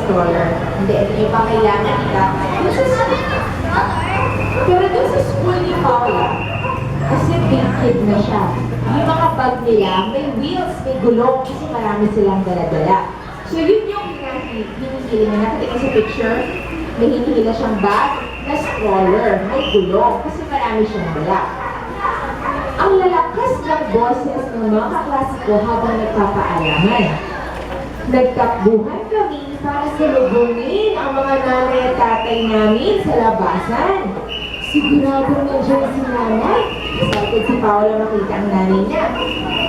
stroller. Hindi nyo pa kailangan pero doon sa school ni Paula, kasi big kid na siya. Yung mga bag nila, may wheels, may gulong, kasi marami silang dala-dala. So yun yung hinihili na. Nakita sa picture, may hinihila siyang bag na stroller, may gulong, kasi marami siyang dala. Ang lalakas ng boses ng mga kaklase ko habang nagpapaalaman. Nagtakbuhan kami para salubungin ang mga nanay at tatay namin sa labasan. Siguradong nandiyan si nanay. Excited si Paula makita ang nanay niya.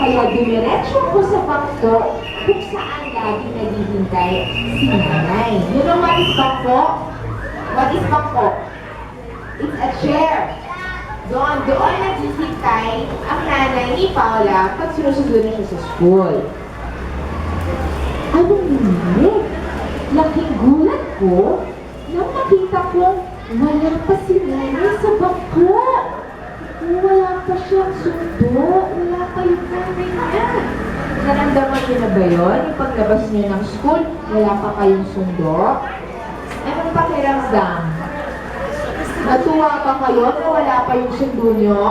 Kaya dumiretso ako sa bangko kung saan laging naghihintay si nanay. You know what is bangko? What is bangko? It's a chair. Doon naghihintay ang nanay ni Paula pag sinusunod na siya sa school. Anong nangyari? Laking gulat ko nang makita ko wala pa si nanay sa bangko. Wala pa siyang sundo. Wala pa yung nanay niya. Naramdaman niyo na ba yun? Yung paglabas niyo ng school, wala pa kayong sundo? Anong pakiramdam? Natuwa pa kayo na wala pa yung sundo niyo?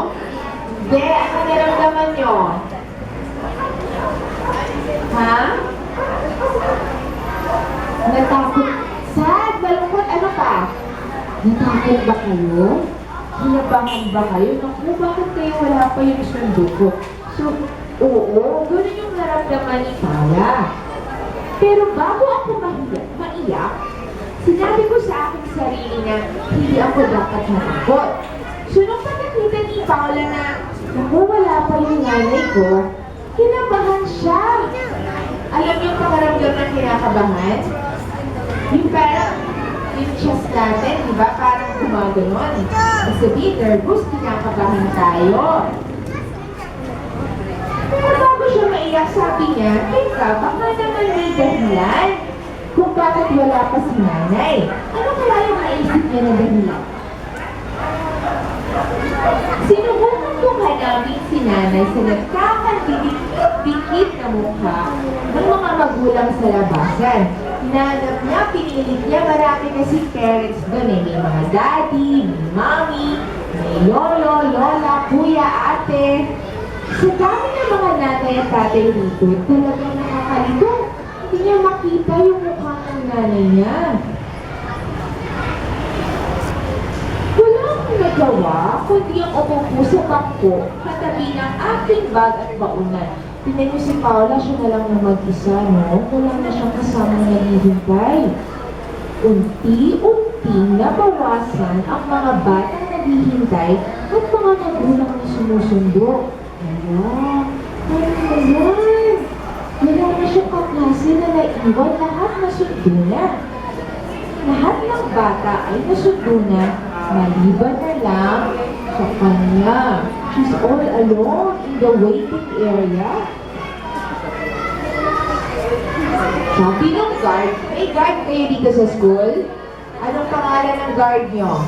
Hindi. Ano naramdaman niyo? Ha? Natakot. Sad, malungkot, ano pa? Natakot ba kayo? Hinabangan ba kayo? Naku, bakit kayo wala pa yung sundo ko? So, oo, gano'n yung naramdaman ni Paula. Pero bago ako maiyak, sinabi ko sa aking sarili na hindi ako dapat matakot. So, nung nakakita ni Paula na naku, wala pa yung nanay ko, kinabahan siya. Alam niyo yung pakaramdam ng kinakabahan? Yung parang, yung chest natin, di ba? Parang gumaganon. Sabihin, nervous, kinakabahan tayo. Pero bago siya maiyak, sabi niya, teka, baka naman may dahilan kung bakit wala pa si nanay. Ano kaya yung naisip niya na dahilan? Sinubukan kong hanapin si nanay sa nagkakandikit na mukha ng mga magulang sa labasan. Hinanap niya, pinilit niya, marami kasi parents doon eh. May mga daddy, may mommy, may lolo, lola, kuya, ate. Sa dami ng mga nanay at tatay dito, talagang nakakalito. Hindi niya makita yung mukha ng nanay niya. Nagawa, kundi ang umupo sa bangko, katabi ng aking bag at baunan. Tingnan niyo si Paula, siya na lang na mag-isa, no? Wala na siyang kasama na naghihintay. Unti-unting nabawasan ang mga batang naghihintay at mga magulang na sumusundo. Ano ba yan? Wala na siyang kaklase na naiwan, lahat nasundo na. Lahat ng bata ay nasundo na, maliban na lang sa kanya. She's all alone in the waiting area. Sabi ng guard, may guard kayo dito sa school? Anong pangalan ng guard nyo?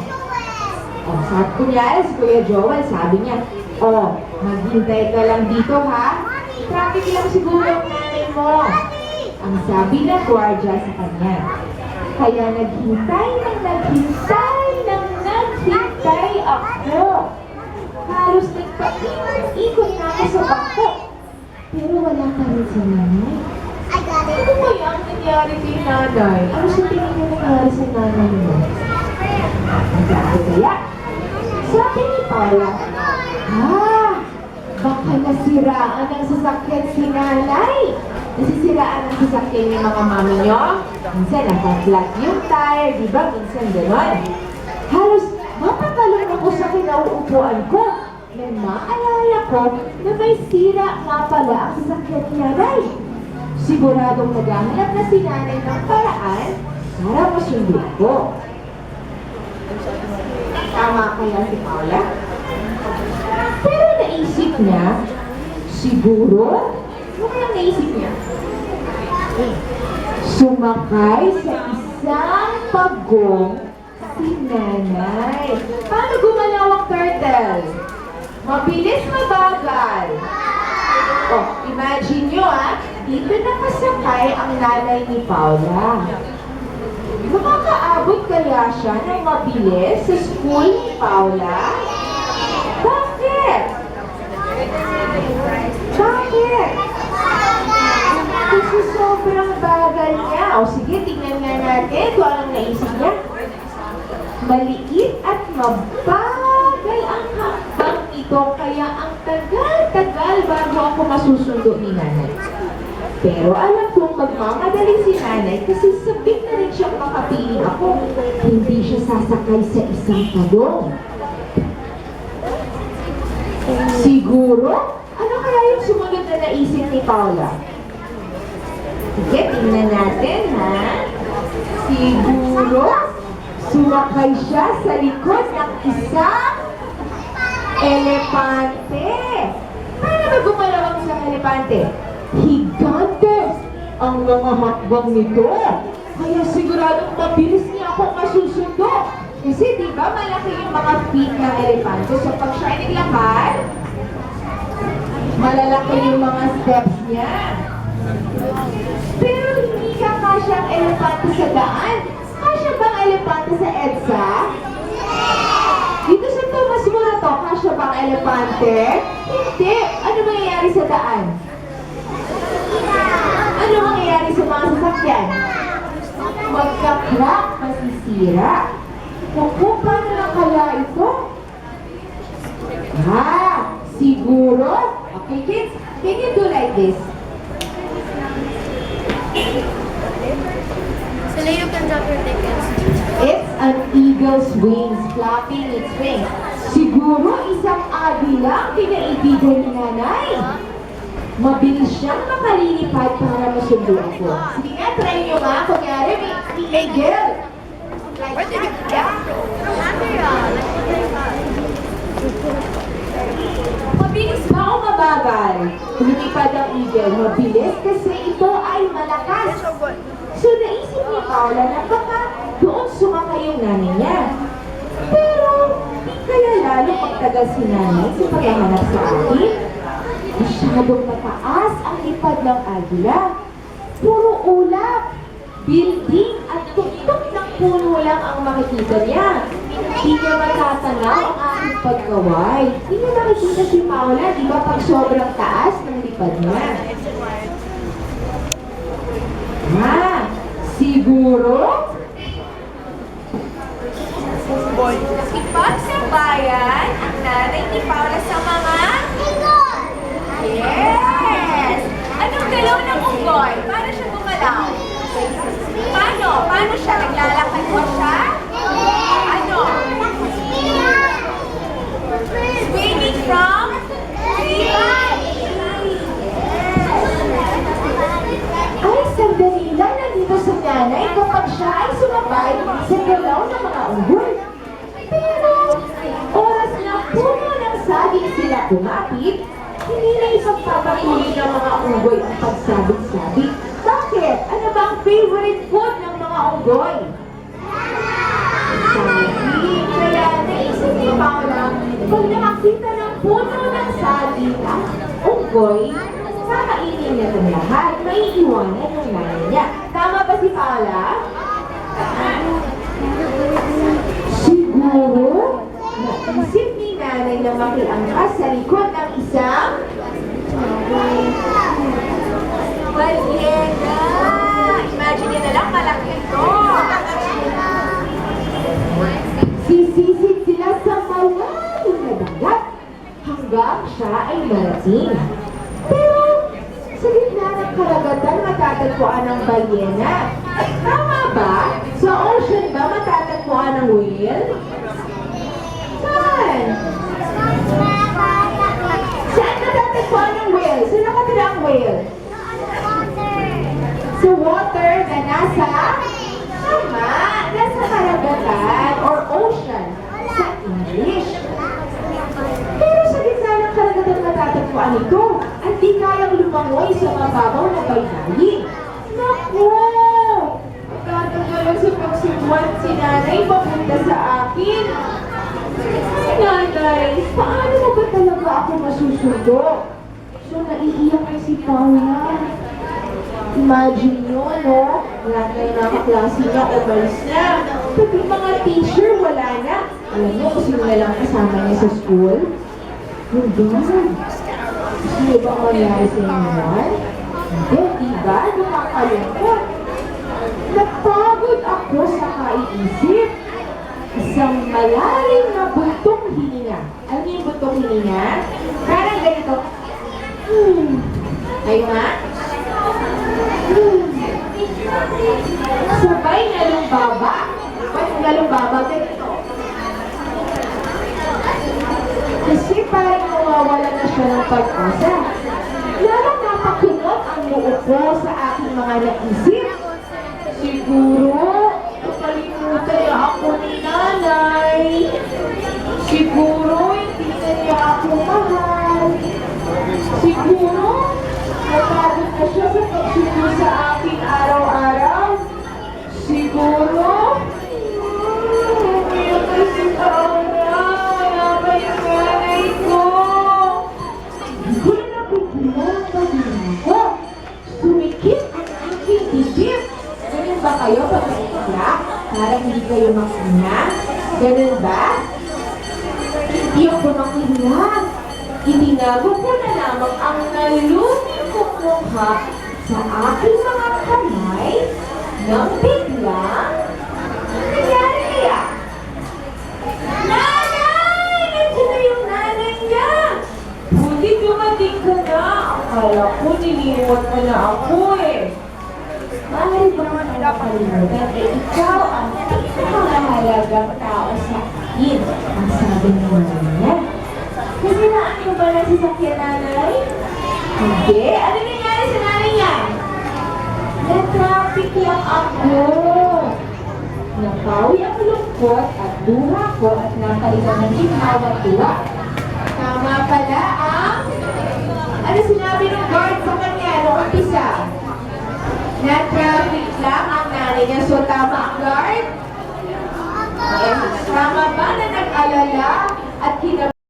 Oh, sabi ko niya, si Kuya Joel, sabi niya, oh, maghintay ka lang dito ha? Traffic lang siguro ang nanay mo. Ang sabi ng guardia sa kanya. Kaya naghintay ako. Halos nagpaikot na ako sa bangko. Pero wala pa rin si nanay. Ano ba yung nangyari kay nanay? Ano sa tingin mo nangyari sa nanay mo? Sabi kaya, sabi ni Paula, baka nasiraan ang sasakyan si nanay. Nasisiraan ang sasakyan ng mga mami nyo. Minsan naka-flat yung tire, di ba? Minsan gano'n. Halos mapatalong ako sa kinauupuan ko. Nang maalala ko na may sira nga pala ang sasakyan ni nanay. Siguradong naghahanap na si nanay ng paraan para masundo ko. Tama kaya si Paula? Pero naisip niya, siguro, ano kaya naisip niya? Sumakay sa isang pagong si nanay. Paano gumalaw ang turtle? Mabilis, mabagal. Oh, imagine nyo dito nakasakay ang nanay ni Paula. Makakaabot kaya siya ng mabilis sa school ni Paula? Bakit? Bakit? Kasi sobrang bagal niya. O sige, tingnan nga natin kung anong naisip niya. Maliit at mabagal ang hakbang ito, kaya ang tagal-tagal bago ako masusundo ni nanay. Pero alam kong magmamadali si nanay kasi sabik na rin siyang makapiling ako. Hindi siya sasakay sa isang talong. Siguro, ano kaya yung sumunod na naisip ni Paula? Sige, tingnan natin, ha? Siguro, sumakay siya sa likod ng isang elepante. Paano ba gumalaw ang isang elepante? Higantes ang mga hakbang nito. Kaya siguradong mabilis niya ako masusundo. Kasi di ba malaki yung mga feet ng elepante. So pag siya ay naglakad, malalaki yung mga steps niya. Pero hindi ka kasya ang elepante sa daan. Kasya bang elepante sa EDSA? Dito sa Tomas Morato, kasya bang elepante? Hindi. Ano mangyayari sa daan? Ano mangyayari sa mga sasakyan? Magka-crack, masisira. Naku, paano lang kaya ito? Siguro? Okay, kids, can you do like this? So now you can drop your tickets. It's an eagle's wings, flapping its wings. Siguro isang agila ang pinaibigan ni nanay. Mabilis siyang makalilipad para masundo ako. Sige nga, try nyo nga. Kunyari, may eagle. Where did you get Mabilis ba o mabagal? Lumipad ang eagle. Mabilis kasi ito ay malakas. So naisip ni Paula na baka doon sumakay yung nanay niya. Pero di kaya lalo pagtagal si nanay sa paghahanap sa akin. Masyadong mataas ang lipad ng agila. Puro ulap, building at tuktok ng puno lang ang makikita niya. Di niya matatanaw ang aking pagkaway. Di niya makikita si Paula, di ba pag sobrang taas ng lipad niya? Siguro? Ipag sa bayan ang nanay ni Paula sa mga... Yes! Anong galaw ng unggoy? Paano siya gumalaw? Paano? Paano siya? Naglalakad ba siya? Ano? Swinging from tree. Ay, sandali lang nandito sa nanay kapag siya ay sumabay sa galaw ng mga unggoy. Pero, oras na puno ng saging sila kumapit, hindi na ipagpapatuloy ng mga unggoy ang pagsabit-sabit. Bakit? Ano ba ang favorite food ng mga unggoy? Saging. Kaya naisip ni Paula, pag nakakita ng puno ng saging ang unggoy, kakainin niya itong lahat, maiiwanan yung nanay niya. Tama ba si Paula? Siguro, naisip ni nanay na makiangkas sa likod ng isang balyena. Imagine niyo na lang, malaki ito. Sisisid sila sa malalim na dagat hanggang siya ay marating. Pero, sa gitna ng karagatan matatagpuan ng balyena. Tama ba? Sa ocean ba matatagpuan ng whale? Saan? Saan natatagpuan ng whale? Saan nakatira ang whale? Sa water na nasa? Tama! Nasa karagatan or ocean sa English. Pero sa gitna ng karagatan matatagpuan ito at di kayang lumangoy sa mababaw na baybayin. Naku! Magtatagalan sa pagsubuan si nanay papunta sa akin. Nanay, paano mo ba talaga ako masusundo? So naiiyak na si Paula. Imagine nyo, no? Lahat na yung nakaklase na, umalis na. Pati mga teacher, wala na. Alam nyo kung sino na lang kasama niya sa school? Yung ganun. Gusto nyo ba mangyari sa inyo yan? Hindi, diba? Nakakalungkot. Napagod ako sa kaiisip. Isang malalim na butong hininga. Ano yung butong hininga? Parang ganito. Kayo nga? Sabay nalumbaba. Ba't nalumbaba? Ganito. Kasi parang nawawala na siya ng pag-asa. Lalong napakunot ang noo ko sa aking mga naisip. Siguro, nakalimutan niya ako ni nanay. Siguro, hindi na niya ako mahal. Siguro, napagod na siya sa pagsundo sa akin araw-araw. Siguro, umiyak na si Paula. Wala ba yung nanay ko? Hindi ko na napigilan ang pag-iyak. Sumikip ang aking dibdib. Ganun ba kayo pag naiiyak? Parang hindi kayo makina? Ganun ba? Hindi ako makiyak. Itinago ko na lamang ang naluming kong mukha sa aking mga kamay nang biglang nangyari niya. Nanay! Nandiyan na yung nanay niya! Buti dumating ka na. Akala ko nilimot mo na ako eh. Maaari ba naman ang nakalimutan eh ikaw ang pinakamahalagang tao sa akin, ang sabi ng nanay niya. Kasi ano ba na sasakyan nanay? Hindi. Ano nangyari sa nanay niya? Na-traffic lang ako. Napawi ang lungkot at duha ko at napalitan ng ginawa tuwa. Tama pala ang... Ano sinabi ng guard sa kanya nung umpisa? Na-traffic lang ang nanay niya. So tama ang guard? Yes. Tama ba na nag-alala at